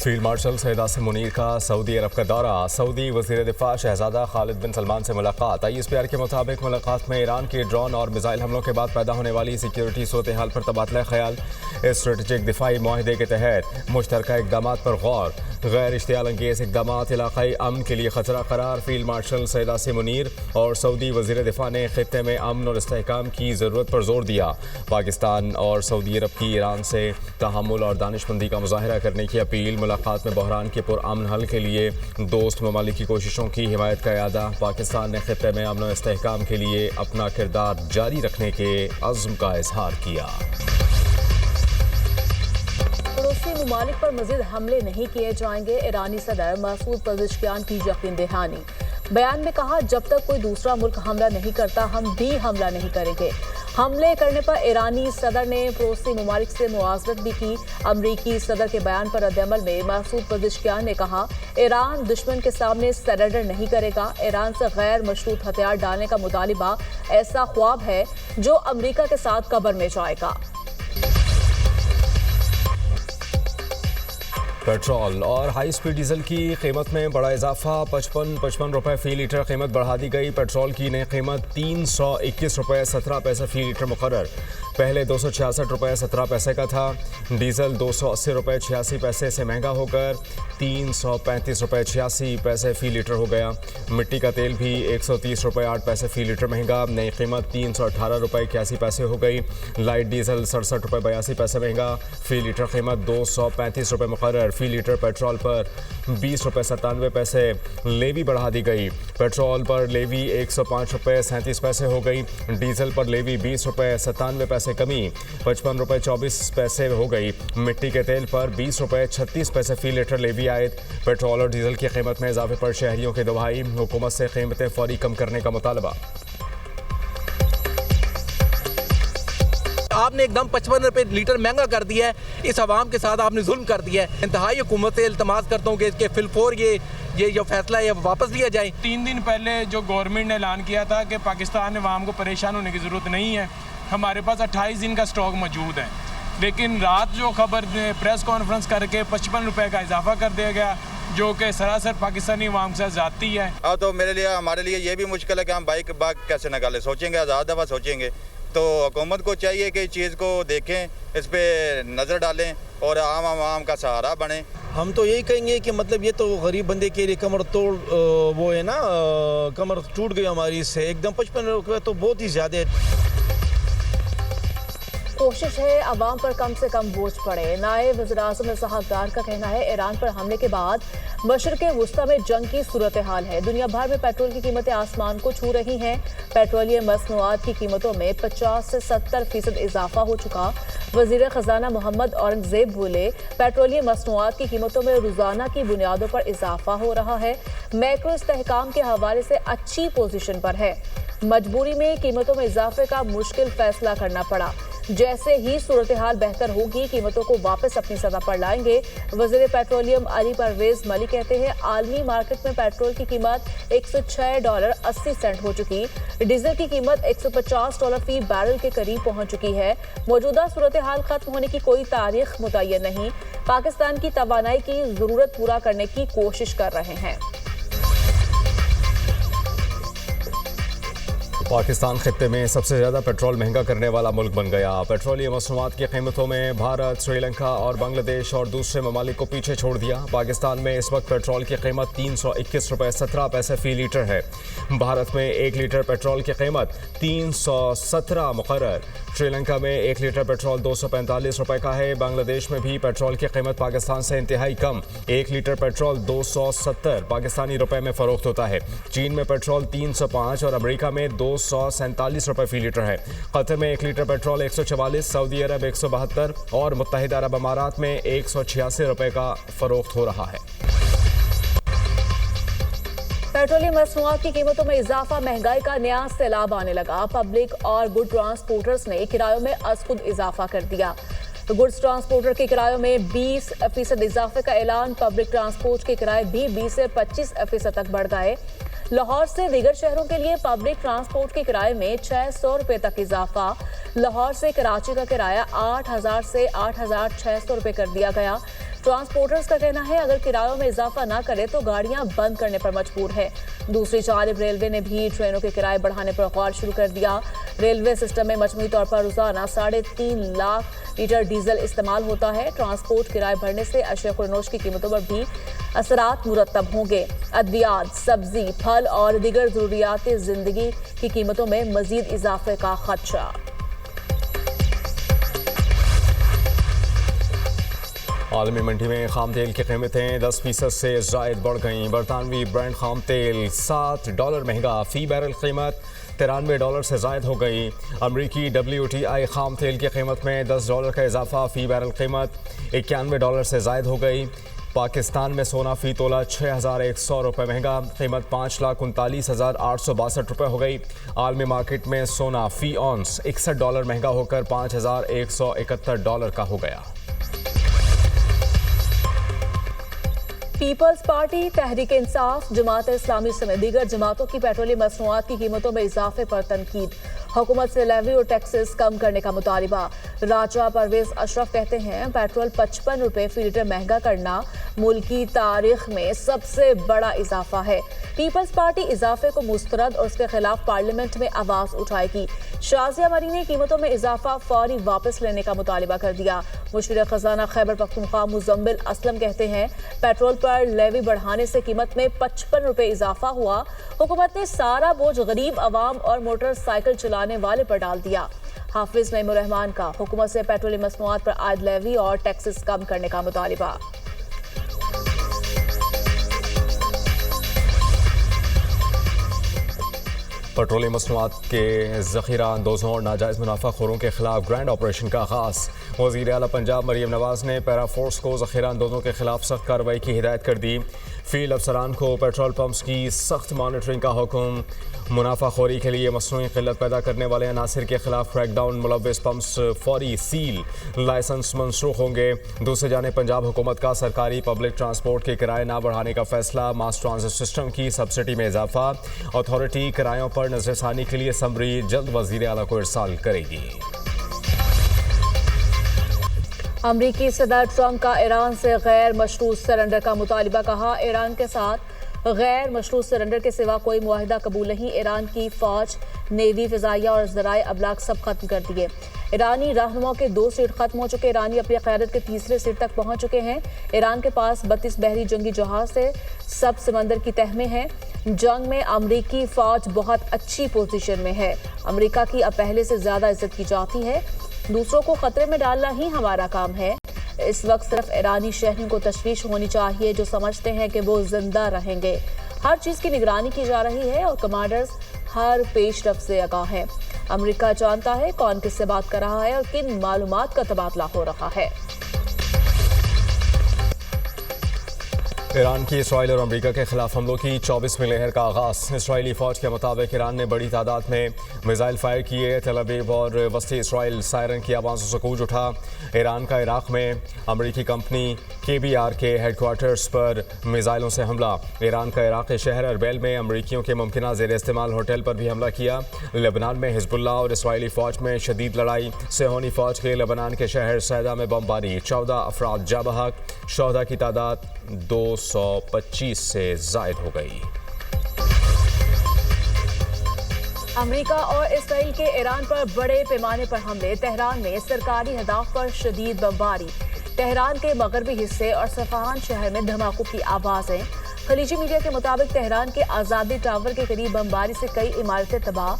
Field marshal Syed Asim Munir का Saudi अरब का दौरा। सऊदी वज़ीर दिफा शहजादा खालिद बिन सलमान से मुलाकात। ISPR के मुताबिक मुलाकात में ईरान के ड्रोन और मिसाइल हमलों के बाद पैदा होने वाली सिक्योरिटी सूरत हाल पर तबादला ख्याल, स्ट्रेटेजिक दिफाई माहदे के तहत मुश्तरका इक़दामात पर गौर, गैर इश्तियाल अंगेज़ इक़दामात इलाक़ाई अमन के लिए खतरा करार। फील्ड मार्शल सैयद आसिम मुनीर और सऊदी वज़ीर दिफा ने खित्ते में अमन और इस्तेहकाम की ज़रूरत पर जोर दिया। पाकिस्तान और सऊदी अरब की ईरान से तहम्मुल और दानिशमंदी का मुज़ाहरा करने की अपील। मुलाकात में बहरान के पुरअमन हल के लिए दोस्त ममालिक की कोशिशों की हिमायत का इरादा। पाकिस्तान ने खित्ते में अमन और इस्तेहकाम के लिए अपना किरदार जारी रखने के अज़्म का इजहार किया। पड़ोसी ममालिक पर मजीद हमले नहीं किए जाएंगे, ईरानी सदर मसूद पेज़ेश्कियान की यकीन दहानी। बयान में कहा, जब तक कोई दूसरा मुल्क हमला नहीं करता हम भी हमला नहीं करेंगे। हमले करने पर ईरानी सदर ने पड़ोसी ममालिक से मुआज़रत भी की। अमरीकी सदर के बयान पर रद्द-ए-अमल में मसूद पेज़ेश्कियान ने कहा, ईरान दुश्मन के सामने सरेंडर नहीं करेगा। ईरान से गैर मशरूत हथियार डालने का मुतालिबा ऐसा ख्वाब है जो अमरीका के साथ कब्र में जाएगा। पेट्रोल और हाई स्पीड डीजल की कीमत में बड़ा इजाफा। 55 रुपये फ़ी लीटर कीमत बढ़ा दी गई। पेट्रोल की नई कीमत 321 रुपये 17 पैसे फ़ी लीटर मुकर्रर। पहले 266 रुपये 17 पैसे का था। डीजल 280 रुपये 86 पैसे से महंगा होकर 335 रुपये 86 पैसे फ़ी लीटर हो गया। मिट्टी का तेल भी 130 रुपये 8 पैसे फ़ी लीटर महंगा। नई कीमत 318 रुपये 81 पैसे हो गई। लाइट डीजल 67 रुपये 82 पैसे महंगा। फ़ी लीटर कीमत 235 रुपये मुकर्रर। फ़ी लीटर पेट्रोल पर 20 रुपये 97 पैसे लेवी बढ़ा दी गई। पेट्रोल पर लेवी 105 रुपये 37 पैसे हो गई। डीजल पर लेवी 20 रुपये 97 पैसे कमी 55 रुपये 24 पैसे हो गई। मिट्टी के तेल पर 20 रुपये 36 पैसे फ़ी लीटर लेवी आयद। पेट्रोल और डीजल की कीमत में इजाफे पर शहरियों की दुहाई। हुकूमत से कीमतें फौरी कम करने का मुतालबा। आपने एकदम 55 रुपये लीटर महंगा कर दिया है। इस आवाम के साथ आपने जुल्म कर दिया है। इंतहाई हुकूमत से इल्तमास करता हूँ कि इसके फिलफोर ये जो फैसला है वापस लिया जाए। 3 दिन पहले जो गवर्नमेंट ने ऐलान किया था कि पाकिस्तान अवाम को परेशान होने की ज़रूरत नहीं है, हमारे पास 28 दिन का स्टॉक मौजूद है, लेकिन रात जो खबर प्रेस कॉन्फ्रेंस करके 55 रुपये का इजाफा कर दिया गया, जो कि सरासर पाकिस्तानी अवाम से जाती है। हाँ, तो हमारे लिए ये भी मुश्किल है कि हम बाइक कैसे निकालें। सोचेंगे, आज़ाद दफ़ा सोचेंगे। तो हुकूमत को चाहिए कि इस चीज़ को देखें, इस पर नज़र डालें और आम आवाम का सहारा बने। हम तो यही कहेंगे कि मतलब ये तो गरीब बंदे के लिए कमर तोड़ वो है ना, कमर टूट गई हमारी इससे। एकदम 55 रुपये तो बहुत ही ज़्यादा है। कोशिश है अवाम पर कम से कम बोझ पड़े। नायब वज़ीर-ए-आज़म इसहाक़ डार का कहना है, ईरान पर हमले के बाद मशरिक़े वुस्ता में जंग की सूरत हाल है। दुनिया भर में पेट्रोल की कीमतें आसमान को छू रही हैं। पेट्रोलियम मसनूआत की कीमतों में 50 से 70% इजाफा हो चुका। वज़ीर ख़जाना मोहम्मद औरंगज़ेब बोले, पेट्रोलियम मसनूआत की कीमतों में रोज़ाना की बुनियादों पर इजाफा हो रहा है। मैक्रो इस्तेहकाम के हवाले से अच्छी पोजीशन पर है। मजबूरी में कीमतों में इजाफे का मुश्किल फैसला करना पड़ा। जैसे ही सूरत हाल बेहतर होगी, कीमतों को वापस अपनी सतह पर लाएंगे। वज़ीर पेट्रोलियम अली परवेज मलिक कहते हैं, आलमी मार्केट में पेट्रोल की कीमत $106.80 हो चुकी। डीजल की कीमत $150 फी बैरल के करीब पहुंच चुकी है। मौजूदा सूरत हाल खत्म होने की कोई तारीख मुतय्यन नहीं। पाकिस्तान की तवानाई की जरूरत पूरा करने की कोशिश कर रहे हैं। पाकिस्तान खित्ते में सबसे ज़्यादा पेट्रोल महंगा करने वाला मुल्क बन गया। पेट्रोलियम मसनूआत की कीमतों में भारत, श्रीलंका और बांग्लादेश और दूसरे ममालिक को पीछे छोड़ दिया। पाकिस्तान में इस वक्त पेट्रोल की कीमत 321 रुपये 17 पैसे फ़ी लीटर है। भारत में 1 लीटर पेट्रोल की कीमत 317 मुकर्रर। श्रीलंका में 1 लीटर पेट्रोल 245 रुपये का है। बांग्लादेश में भी पेट्रोल की कीमत पाकिस्तान से इंतहाई कम, 1 लीटर पेट्रोल 270 पाकिस्तानी रुपये में फ़रोख्त होता है। चीन में पेट्रोल 305 और अमेरिका में 247 रुपये फ़ी लीटर है। कतर में 1 लीटर पेट्रोल 144, सऊदी अरब 172 और मुत्तहिदा अरब अमारात में 186 रुपये का फ़रोख्त हो रहा है। पेट्रोलियम मसनूआत की कीमतों में इजाफा, महंगाई का नया सैलाब आने लगा। पब्लिक और गुड ट्रांसपोर्टर्स ने किरायों में अज़खुद इजाफा कर दिया। गुड्स ट्रांसपोर्टर के किरायों में 20% इजाफे का ऐलान। पब्लिक ट्रांसपोर्ट के किराए भी 20 से 25% तक बढ़ गए। लाहौर से दीगर शहरों के लिए पब्लिक ट्रांसपोर्ट के किराए में 600 रुपये तक इजाफा। लाहौर से कराची का किराया 8,000 से 8,600 रुपये कर दिया गया। ट्रांसपोर्टर्स का कहना है अगर किरायों में इजाफा ना करे तो गाड़ियां बंद करने पर मजबूर है। दूसरी जानिब रेलवे ने भी ट्रेनों के किराए बढ़ाने पर गौर शुरू कर दिया। रेलवे सिस्टम में मजमूई तौर पर रोजाना 3.5 लाख लीटर डीजल इस्तेमाल होता है। ट्रांसपोर्ट किराए बढ़ने से अशिया खुर्नोश की कीमतों पर भी असरात मुरतब होंगे। अद्वियात, सब्जी, फल और दीगर जरूरियात जिंदगी की कीमतों में मजीद इजाफे का खदशा। आलमी मंडी में खाम तेल की कीमतें 10% से जायद बढ़ गईं। बरतानवी ब्रांड खाम तेल $7 महंगा, फी बैरल कीमत $93 से जायद हो गई। अमरीकी WTI खाम तेल की कीमत में $10 का इजाफा, फी बैरल कीमत $91 से जायद हो गई। पाकिस्तान में सोना फी तोला 6,100 रुपये महंगा, कीमत $5,39,862 रुपये हो गई। आलमी मार्केट में सोना फी ऑन्स $61 महंगा होकर $5,171 का हो गया। पीपल्स पार्टी, तहरीक इंसाफ, जमात इस्लामी समेत दीगर जमातों की पेट्रोलियम मसनूआत की कीमतों में इजाफे पर तनकीद। हुकूमत से लेवी और टैक्सेस कम करने का मुतालिबा। राजा परवेज अशरफ कहते हैं पेट्रोल 55 रुपये फी लीटर महंगा करना मुल्क की तारीख में सबसे बड़ा इजाफा है। पीपल्स पार्टी इजाफे को मुस्तरद और उसके खिलाफ पार्लियामेंट में आवाज उठाएगी। शाजिया मरी ने कीमतों में इजाफा फौरी वापस लेने का मुतालिबा कर दिया। मुशीर खजाना खैबर पख्तूनख्वा मुजम्मिल असलम कहते हैं पेट्रोल पर लेवी बढ़ाने से कीमत में 55 रुपये इजाफा हुआ। हुकूमत ने सारा बोझ गरीब अवाम और मोटरसाइकिल चलाने वाले पर डाल दिया। हाफिज नईमुर रहमान का हुकूमत से पेट्रोलियम मसनूआत पर आयद लेवी और टैक्सेस कम करने का मुतालिबा। पेट्रोलियम मसनूआत के ज़ख़ीरा अंदोज़ों और नाजायज़ मुनाफाखोरों के खिलाफ ग्रैंड ऑपरेशन का आगाज़। वज़ीर आला पंजाब मरियम नवाज़ ने पैरा फोर्स को ज़ख़ीरा अंदोज़ों के खिलाफ सख्त कार्रवाई की हिदायत कर दी। फील्ड अफसरान को पेट्रोल पम्प्स की सख्त मॉनिटरिंग का हुक्म। मुनाफाखोरी के लिए मसनूई क़िल्लत पैदा करने वाले अनासिर के खिलाफ क्रैकडाउन। मुलव्वस पम्प्स फौरी सील, लाइसेंस मनसूख होंगे। दूसरी जानिब पंजाब हुकूमत का सरकारी पब्लिक ट्रांसपोर्ट के किराए ना बढ़ाने का फैसला। मास ट्रांजिट सिस्टम की सब्सिडी में इजाफा। अथॉरिटी किरायों पर नजरसानी के लिए समरी जल्द वज़ीर आला को इरसाल करेगी। अमरीकी सदर ट्रंप का ईरान से गैर मशरूत सरेंडर का मुतालिबा। कहा ईरान के साथ गैर मशरूत सरेंडर के सिवा कोई मुआहिदा कबूल नहीं। ईरान की फौज, नेवी, फिजाइया और ज़राए अबलाग सब खत्म कर दिए। ईरानी रहनुमाओं के 2 सीट खत्म हो चुके। ईरानी अपनी क़यादत के 3रे सीट तक पहुंच चुके हैं। ईरान के पास 32 बहरी जंगी जहाज से सब समंदर की तह में है। जंग में अमरीकी फौज बहुत अच्छी पोजीशन में है। अमरीका की अब पहले से ज्यादा इज्जत की जाती है। दूसरों को खतरे में डालना ही हमारा काम है। इस वक्त सिर्फ ईरानी शहरियों को तशवीश होनी चाहिए जो समझते हैं कि वो जिंदा रहेंगे। हर चीज की निगरानी की जा रही है और कमांडर्स हर पेशरफ से आगाह हैं। अमेरिका जानता है कौन किससे बात कर रहा है और किन मालूमात का तबादला हो रहा है। ईरान की इसराइल और अमेरिका के खिलाफ हमलों की 24वीं लहर का आगाज़। इसराइली फ़ौज के मुताबिक ईरान ने बड़ी तादाद में मिसाइल फायर किए। तेल अवीव और वस्ती इसराइल सायरन की आवाज़ों से गूंज उठा। ईरान का इराक़ में अमेरिकी कंपनी KBR के हेडक्वार्टर्स पर मिसाइलों से हमला। ईरान का इराक़ के शहर अरबैल में अमेरिकियों के मुमकिन ज़ेर इस्तेमाल होटल पर भी हमला किया। लेबनान में हिजबुल्लाह और इसराइली फ़ौज में शदीद लड़ाई। सेहोनी फ़ौज के लेबनान के शहर सैदा में बमबारी। 14 अफराद जा बहक। शहदा की तादाद 225 से जायद हो गई। अमेरिका और इसराइल के ईरान पर बड़े पैमाने पर हमले। तेहरान में सरकारी हदाफ पर शदीद बमबारी। तेहरान के मगरबी हिस्से और सफाहान शहर में धमाकों की आवाज़ें। खलीजी मीडिया के मुताबिक तेहरान के आज़ादी टावर के करीब बमबारी से कई इमारतें तबाह।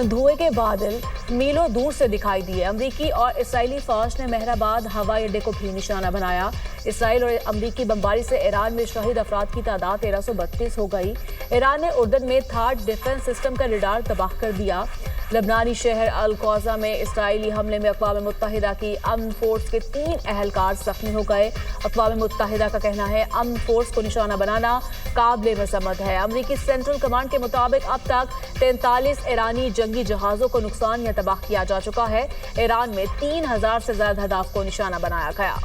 धुएं के बादल मीलों दूर से दिखाई दिए। अमरीकी और इसराइली फौज ने मेहराबाद हवाई अड्डे को भी निशाना बनाया। इसराइल और अमरीकी बमबारी से ईरान में शहीद अफराद की तादाद 1332 हो गई। ईरान ने उर्दन में थर्ड डिफेंस सिस्टम का रडार तबाह कर दिया। लबनानी शहर अल-क्वाज़ा में इसराइली हमले में अक़वाम मुत्तहिदा की अमन फोर्स के 3 अहलकार जख्मी हो गए। अक़वाम मुत्तहिदा का कहना है अमन फोर्स को निशाना बनाना काबिल मज़म्मत है। अमरीकी सेंट्रल कमांड के मुताबिक अब तक 43 ईरानी जंगी जहाज़ों को नुकसान या तबाह किया जा चुका है। ईरान में 3000 से ज़्यादा हदाफ को निशाना बनाया गया।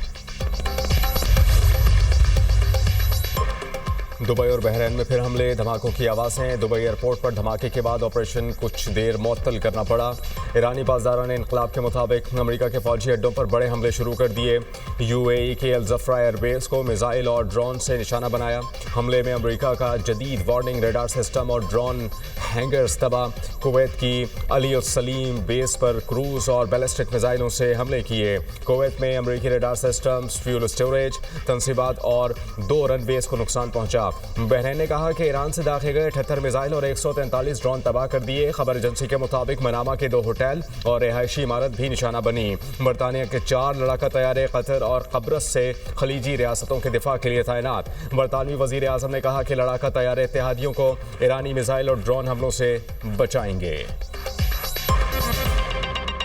दुबई और बहरीन में फिर हमले, धमाकों की आवाज़ें। दुबई एयरपोर्ट पर धमाके के बाद ऑपरेशन कुछ देर मुअत्तल करना पड़ा। ईरानी पासदारान इनकलाब के मुताबिक अमेरिका के फौजी अड्डों पर बड़े हमले शुरू कर दिए। यूएई के अल ज़फ़रा एयरबेस को मिसाइल और ड्रोन से निशाना बनाया। हमले में अमेरिका का जदीद वार्निंग रेडार सिस्टम और ड्रोन हैंगर्स तबाह। कुवैत की अली सलीम बेस पर क्रूज और बैलिस्टिक मिसाइलों से हमले किए। कुवैत में अमेरिकी रेडार सिस्टम्स, फ्यूल स्टोरेज, तंसीबात और 2 रनवेज को नुकसान पहुंचा। बहरीन ने कहा कि ईरान से दाखे गए 78 मिसाइल और 143 ड्रोन तबाह कर दिए। खबर एजेंसी के मुताबिक मनामा के 2 होटल और रिहायशी इमारत भी निशाना बनी। बरतानिया के 4 लड़ाका तैयारे कतर और कब्रस से खलीजी रियासतों के दिफा के लिए तैनात। बरतानवी वजीर आज़म ने कहा कि लड़ाका तैयारे इत्तेहादियों को ईरानी मिसाइल और ड्रोन हमलों से बचाएंगे।